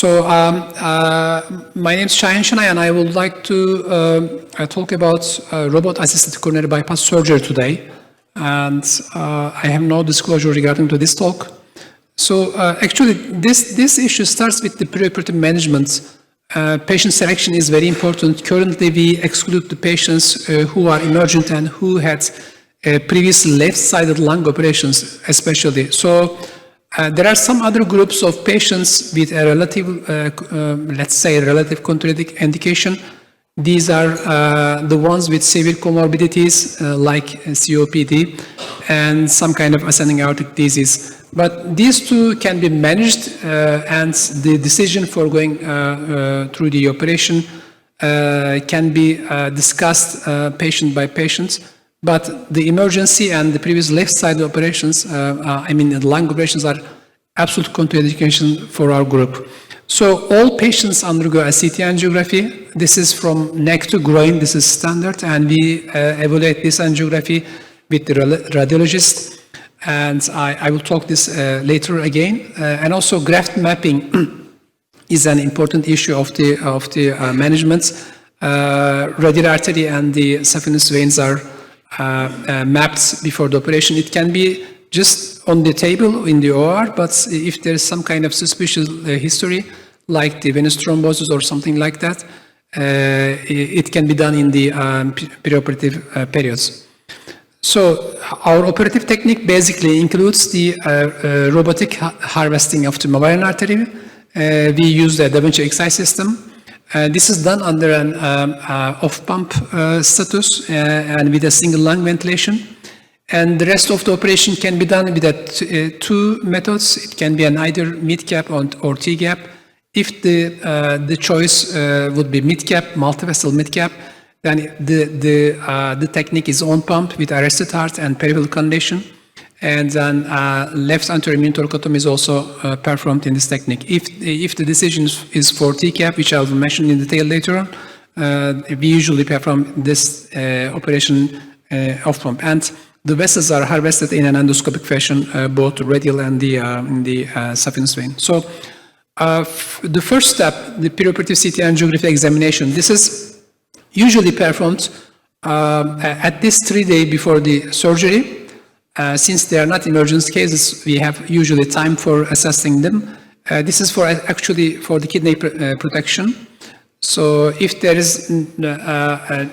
So my name is Şenay, and I would like to talk about robot-assisted coronary bypass surgery today. And I have no disclosure regarding to this talk. So actually, this issue starts with the preoperative management. Patient selection is very important. Currently, we exclude the patients who are emergent and who had previous left-sided lung operations, especially. So there are some other groups of patients with a relative, let's say, relative contraindication. These are the ones with severe comorbidities like COPD and some kind of ascending aortic disease. But these two can be managed, and the decision for going through the operation can be discussed patient by patient. But the emergency and the previous left-sided operations, the lung operations, are absolute contraindication for our group. So all patients undergo a CT angiography. This is from neck to groin. This is standard, and we evaluate this angiography with the radiologist. And I will talk this later again. And also graft mapping is an important issue of the management. Radial artery and the saphenous veins are mapped before the operation. It can be just on the table in the OR, but if there is some kind of suspicious history, like the venous thrombosis or something like that, it can be done in the preoperative periods. So our operative technique basically includes the robotic harvesting of the mammalian artery. We use the Da Vinci Xi system. This is done under an off-pump status and with a single lung ventilation. And the rest of the operation can be done with two methods. It can be an either mid-cap or T-gap. If the choice would be mid-cap, multivessel mid-cap, then the technique is on-pump with arrested heart and peripheral condition. And then left anterior immunotoracotomy is also performed in this technique. If the decision is for T-cap, which I will mention in detail later on, we usually perform this operation off-pump. And the vessels are harvested in an endoscopic fashion, both radial and the saphenous vein. So the first step, the preoperative CT angiography examination, this is usually performed at least 3 days before the surgery. Since they are not emergency cases, we have usually time for assessing them. This is actually for the kidney protection. So if there is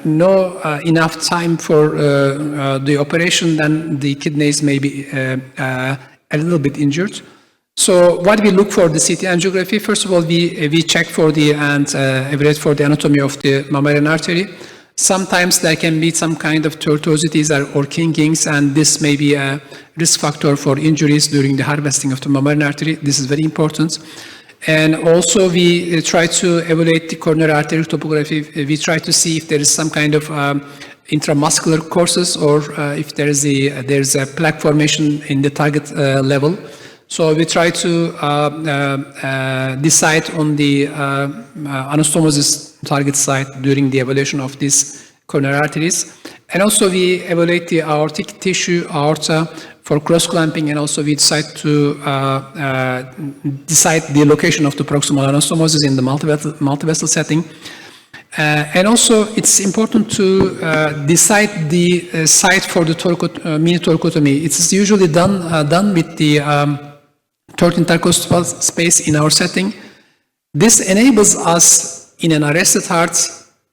no enough time for the operation, then the kidneys may be a little bit injured. So what we look for the CT angiography, first of all, we check for and evaluate for the anatomy of the mammalian artery. Sometimes there can be some kind of tortuosities or kinkings, and this may be a risk factor for injuries during the harvesting of the mammalian artery. This is very important. And also we try to evaluate the coronary artery topography. We try to see if there is some kind of intramuscular courses or if there is a plaque formation in the target level. So we try to decide on the anastomosis target site during the evaluation of these coronary arteries. And also we evaluate the aortic tissue, aorta, for cross-clamping, and also we decide to decide the location of the proximal anastomosis in the multivessel setting. And also it's important to decide the site for the mini thoracotomy. It's usually done with the 13 intercostal space in our setting. This enables us in an arrested heart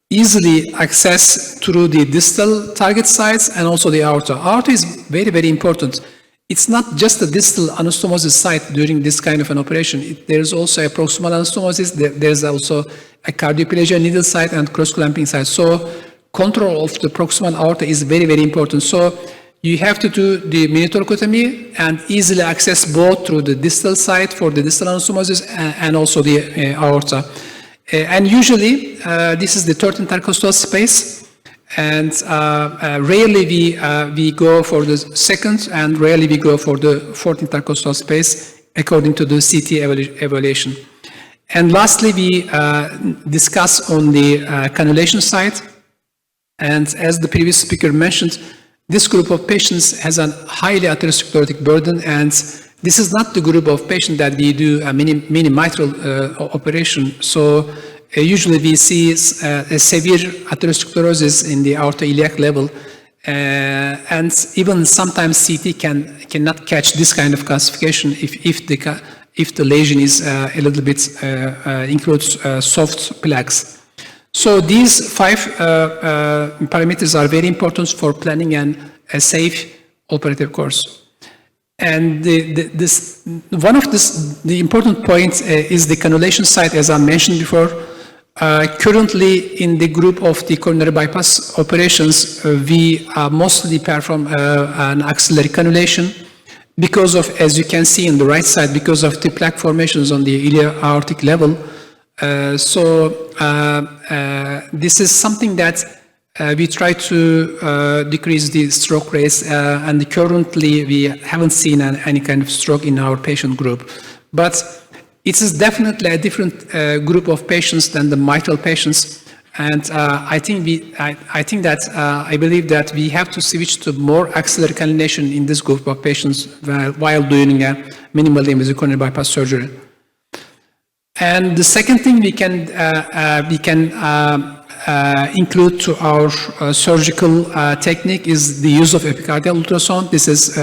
easily access through the distal target sites and also the aorta. Aorta is very, very important. It's not just the distal anastomosis site during this kind of an operation. There's also a proximal anastomosis. There's also a cardioplegia needle site and cross-clamping site. So control of the proximal aorta is very, very important. So you have to do the mini thoracotomy and easily access both through the distal site for the distal anastomosis and also the aorta. And usually this is the 13 intercostal space, and rarely we go for the second, and rarely we go for the 14th intercostal space according to the CT evaluation. And lastly, we discuss on the cannulation site. And as the previous speaker mentioned, this group of patients has a highly atherosclerotic burden, and this is not the group of patients that we do a mini mitral operation. So usually we see a severe atherosclerosis in the aortoiliac level, and even sometimes CT cannot catch this kind of calcification if the lesion is a little bit includes soft plaques. So these 5 parameters are very important for planning a safe operative course. And the important point is the cannulation site, as I mentioned before. Currently, in the group of the coronary bypass operations, we mostly perform an axillary cannulation because of, as you can see on the right side, because of the plaque formations on the iliac-aortic level. This is something that we try to decrease the stroke rates, and currently we haven't seen any kind of stroke in our patient group. But it is definitely a different group of patients than the mitral patients, and I believe that we have to switch to more axillary cannulation in this group of patients while doing a minimally invasive coronary bypass surgery. And the second thing we can include to our surgical technique is the use of epicardial ultrasound. This is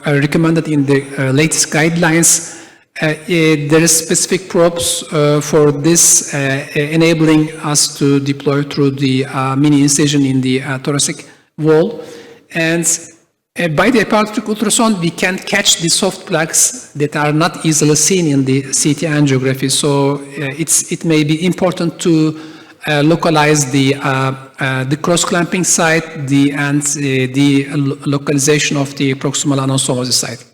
recommended in the latest guidelines. There is specific probes for this, enabling us to deploy through the mini incision in the thoracic wall. And by the epicardial ultrasound, we can catch the soft plaques that are not easily seen in the CT angiography. So it may be important to localize the cross-clamping site and the localization of the proximal anastomosis site.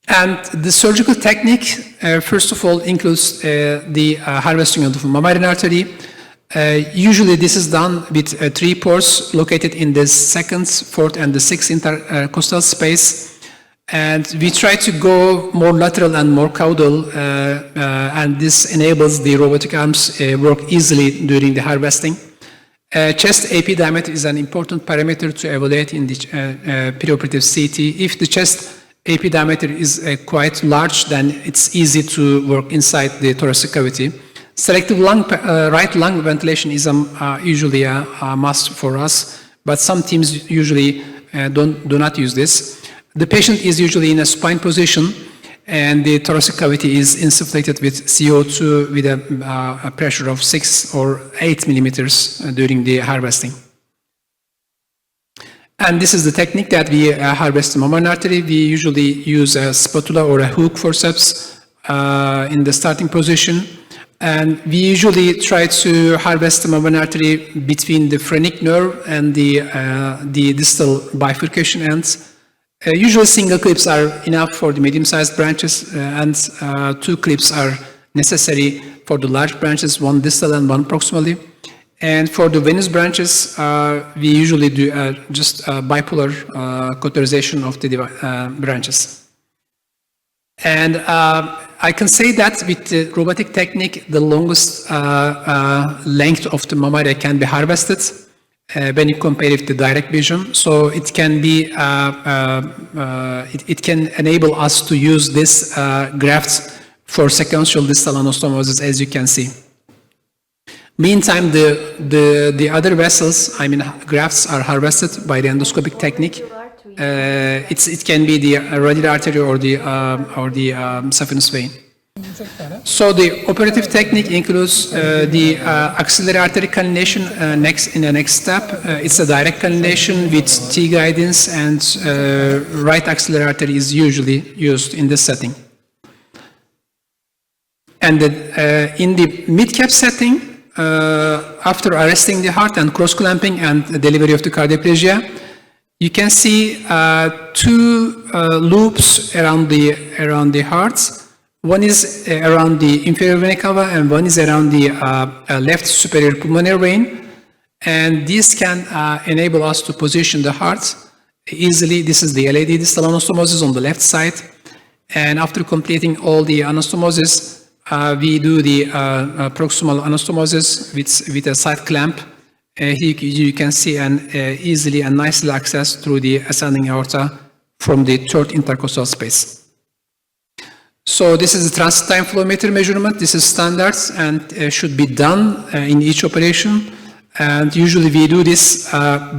And the surgical technique, first of all, includes the harvesting of the mammary artery. Usually this is done with 3 pores located in the 2nd, 4th, and the 6th intercostal space. And we try to go more lateral and more caudal, and this enables the robotic arms work easily during the harvesting. Chest AP diameter is an important parameter to evaluate in the preoperative CT. If the chest AP diameter is quite large, then it's easy to work inside the thoracic cavity. Selective right lung ventilation is usually a must for us, but some teams usually do not use this. The patient is usually in a supine position, and the thoracic cavity is insufflated with CO2 with a pressure of 6 or 8 millimeters during the harvesting. And this is the technique that we harvest the mammary artery. We usually use a spatula or a hook forceps in the starting position. And we usually try to harvest the mammary artery between the phrenic nerve and the distal bifurcation ends. Usually single clips are enough for the medium-sized branches, and 2 clips are necessary for the large branches, 1 distal and 1 proximally. And for the venous branches, we usually do just bipolar cauterization of the branches. And I can say that with the robotic technique, the longest length of the mammary can be harvested when you compare it with the direct vision. So it can be, it can enable us to use this grafts for sequential distal anastomosis, as you can see. Meantime, the other vessels, I mean, grafts are harvested by the endoscopic technique. It can be the radial artery or the saphenous vein. So the operative technique includes the axillary artery cannulation in the next step. It's a direct cannulation with T guidance, and right axillary artery is usually used in this setting. And in the mid-cap setting, after arresting the heart and cross-clamping and the delivery of the cardioplegia, you can see 2 loops around the heart. One is around the inferior vena cava, and one is around the left superior pulmonary vein. And this can enable us to position the heart easily. This is the LAD distal anastomosis on the left side. And after completing all the anastomosis, we do the proximal anastomosis with a side clamp. Here you can see easily and nicely access through the ascending aorta from the 3rd intercostal space. So this is the transit time flow meter measurement. This is standards and should be done in each operation. And usually we do this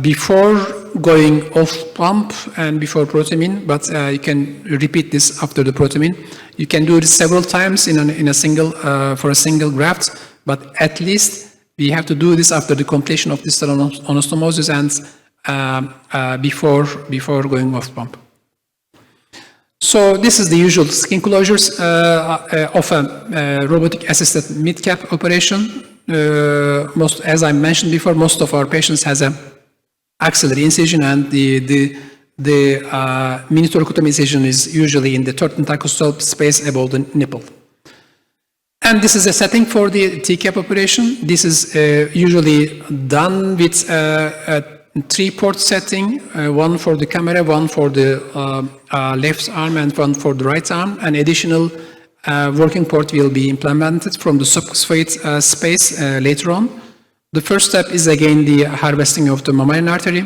before going off pump and before protamine, but you can repeat this after the protamine. You can do it several times in a single for a single graft, but at least we have to do this after the completion of distal anastomosis and before going off pump. So this is the usual skin closures of a robotic assisted mid-cap operation. As I mentioned before, most of our patients has a axillary incision, and the mini thoracotomy incision is usually in the third intercostal space above the nipple. And this is a setting for the T-cap operation. This is usually done with a 3-port setting, one for the camera, one for the left arm, and one for the right arm. An additional working port will be implemented from the subcuspate space later on. The first step is again the harvesting of the mammalian artery.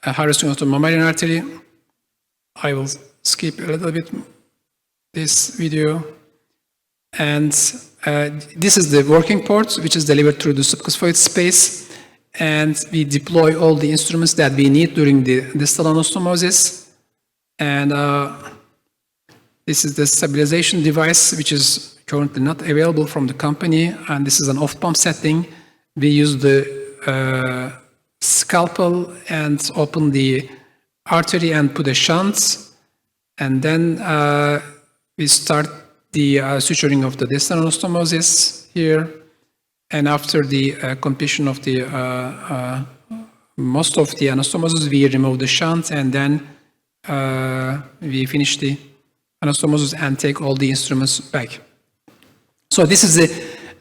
Harvesting of the mammalian artery. I will skip a little bit this video. And this is the working port, which is delivered through the subcuspate space. And we deploy all the instruments that we need during the distal anastomosis. And this is the stabilization device, which is currently not available from the company. And this is an off-pump setting. We use the scalpel and open the artery and put a shunt. And then we start the suturing of the distal anastomosis here. And after the completion of the most of the anastomosis, we remove the shunt, and then we finish the anastomosis and take all the instruments back. So this is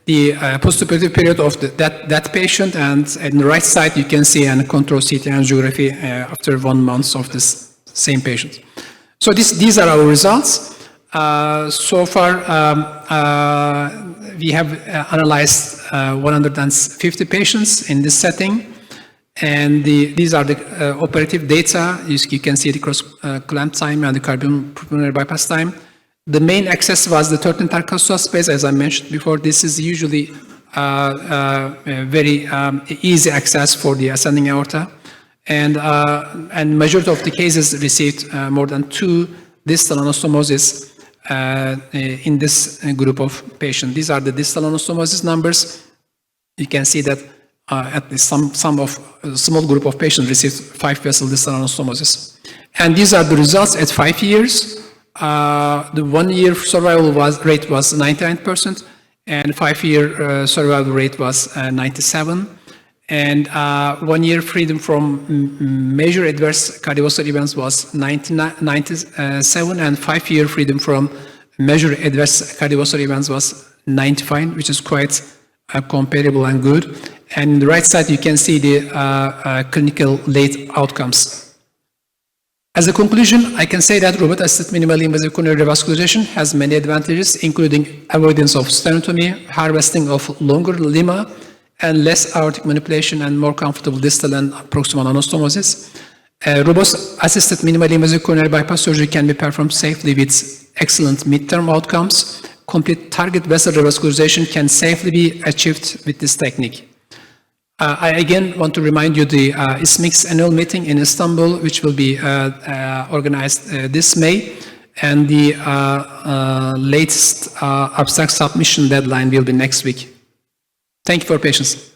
the postoperative period of that patient, and on the right side you can see a control CT angiography after 1 month of this same patient. So these are our results. So far, we have analyzed 150 patients in this setting, and these are the operative data. You can see the cross-clamp time and the cardiopulmonary bypass time. The main access was the third intercostal space, as I mentioned before. This is usually very easy access for the ascending aorta, and majority of the cases received more than 2 distal anastomosis in this group of patients. These are the distal anastomosis numbers. You can see that at least some of a small group of patients received 5-vessel distal anastomosis. And these are the results at 5 years. The 1-year survival rate was 99%, and 5-year survival rate was 97%. And 1-year freedom from major adverse cardiovascular events was 97, and 5-year freedom from major adverse cardiovascular events was 95, which is quite comparable and good. And on the right side, you can see the clinical late outcomes. As a conclusion, I can say that robot-assisted minimally invasive coronary revascularization has many advantages, including avoidance of stenotomy, harvesting of longer lemma, and less aortic manipulation, and more comfortable distal and proximal anastomosis. Robot-assisted minimally invasive coronary bypass surgery can be performed safely with excellent midterm outcomes. Complete target vessel revascularization can safely be achieved with this technique. I again want to remind you the ISMIC's annual meeting in Istanbul, which will be organized this May, and the latest abstract submission deadline will be next week. Thank you for your patience.